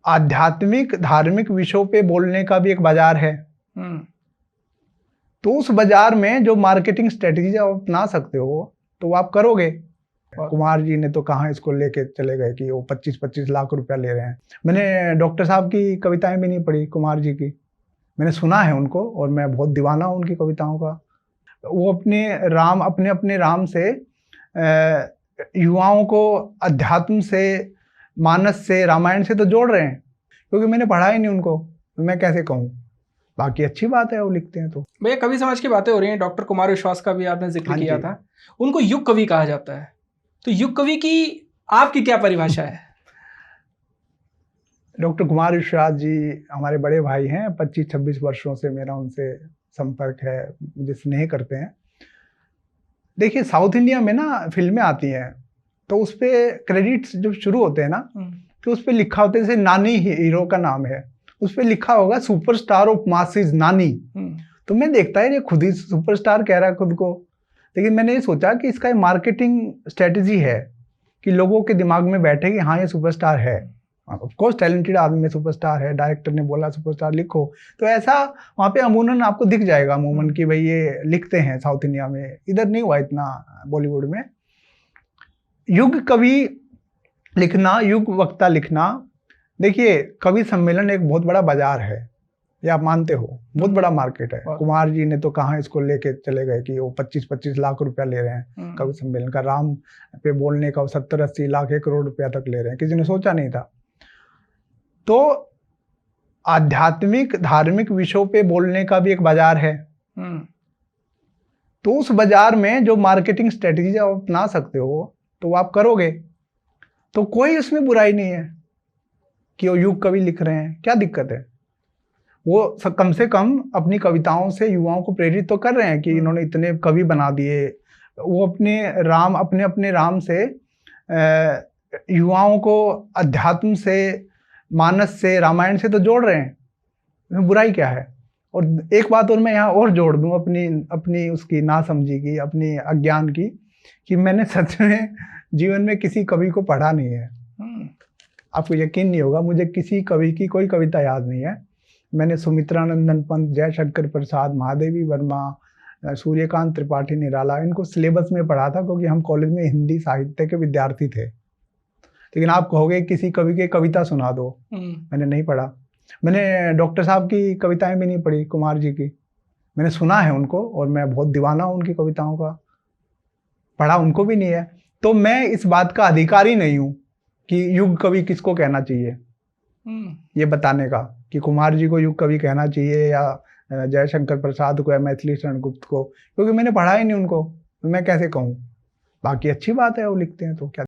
आध्यात्मिक धार्मिक विषयों पे बोलने का भी एक बाजार है। तो उस बाजार में जो मार्केटिंग स्ट्रेटेजी आप अपना सकते हो तो वो आप करोगे। कुमार जी ने तो कहाँ इसको लेके चले गए कि वो 25-25 लाख रुपया ले रहे हैं। मैंने डॉक्टर साहब की कविताएं भी नहीं पढ़ी, कुमार जी की मैंने सुना है उनको, और मैं बहुत दीवाना हूँ उनकी कविताओं का। वो अपने अपने राम से युवाओं को अध्यात्म से, मानस से, रामायण से तो जोड़ रहे हैं, क्योंकि मैंने पढ़ा ही नहीं उनको, तो मैं कैसे कहूँ। बाकी अच्छी बात है वो लिखते हैं। तो भैया कवि समाज की बातें हो रही हैं, डॉक्टर कुमार विश्वास का भी आपने जिक्र किया था, उनको युग कवि कहा जाता है। तो युग कवि की आपकी क्या परिभाषा है? डॉक्टर कुमार विश्वास जी हमारे बड़े भाई हैं, 25-26 वर्षों से मेरा उनसे संपर्क है, मुझे स्नेह करते हैं। देखिए साउथ इंडिया में ना फिल्में आती हैं तो उस पर क्रेडिट्स जब शुरू होते हैं ना तो उस पर लिखा होता है, जैसे नानी हीरो का नाम है, उस पर लिखा होगा सुपरस्टार ऑफ मासेस नानी। तो मैं देखता है ये खुद ही सुपरस्टार कह रहा है खुद को, लेकिन मैंने ये सोचा कि इसका मार्केटिंग स्ट्रेटजी है कि लोगों के दिमाग में बैठे कि हाँ ये सुपरस्टार है, ऑफ कोर्स टैलेंटेड आदमी में सुपरस्टार है, डायरेक्टर ने बोला सुपरस्टार लिखो, तो ऐसा वहाँ पे अमूमन आपको दिख जाएगा अमूमन कि भाई ये लिखते हैं साउथ इंडिया में, इधर नहीं हुआ इतना बॉलीवुड में। युग कवि लिखना, युग वक्ता लिखना, देखिए कवि सम्मेलन एक बहुत बड़ा बाजार है, ये आप मानते हो, बहुत बड़ा मार्केट है। कुमार जी ने तो कहाँ इसको लेके चले गए कि वो 25-25 लाख रुपया ले रहे हैं कवि सम्मेलन का, राम पे बोलने का 70-80 लाख 1 करोड़ रुपया तक ले रहे हैं, किसी ने सोचा नहीं था। तो आध्यात्मिक धार्मिक विषयों पे बोलने का भी एक बाजार है। तो उस बाजार में जो मार्केटिंग स्ट्रेटेजी आप अपना सकते हो तो आप करोगे, तो कोई उसमें बुराई नहीं है कि वो युग कवि लिख रहे हैं, क्या दिक्कत है। वो कम से कम अपनी कविताओं से युवाओं को प्रेरित तो कर रहे हैं कि इन्होंने इतने कवि बना दिए, वो अपने अपने राम से युवाओं को अध्यात्म से, मानस से, रामायण से तो जोड़ रहे हैं, इसमें बुराई क्या है। और एक बात और मैं यहाँ और जोड़ दूँ अपनी उसकी नासमझी की, अपनी अज्ञान की, कि मैंने सच में जीवन में किसी कवि को पढ़ा नहीं है। आपको यकीन नहीं होगा, मुझे किसी कवि की कोई कविता याद नहीं है। मैंने सुमित्रानंदन पंत, जयशंकर प्रसाद, महादेवी वर्मा, सूर्यकांत त्रिपाठी निराला, इनको सिलेबस में पढ़ा था क्योंकि हम कॉलेज में हिंदी साहित्य के विद्यार्थी थे। लेकिन आप कहोगे किसी कवि की कविता सुना दो, मैंने नहीं पढ़ा। मैंने डॉक्टर साहब की कविताएं भी नहीं पढ़ी, कुमार जी की मैंने सुना है उनको, और मैं बहुत दीवाना हूँ उनकी कविताओं का, पढ़ा उनको भी नहीं है। तो मैं इस बात का अधिकारी नहीं हूँ कि युग कवि किसको कहना चाहिए, ये बताने का कि कुमार जी को युग कवि कहना चाहिए या जयशंकर प्रसाद को या मैथिली शरण गुप्त को, क्योंकि मैंने पढ़ा ही नहीं उनको, तो मैं कैसे कहूँ। बाकी अच्छी बात है वो लिखते हैं तो क्या।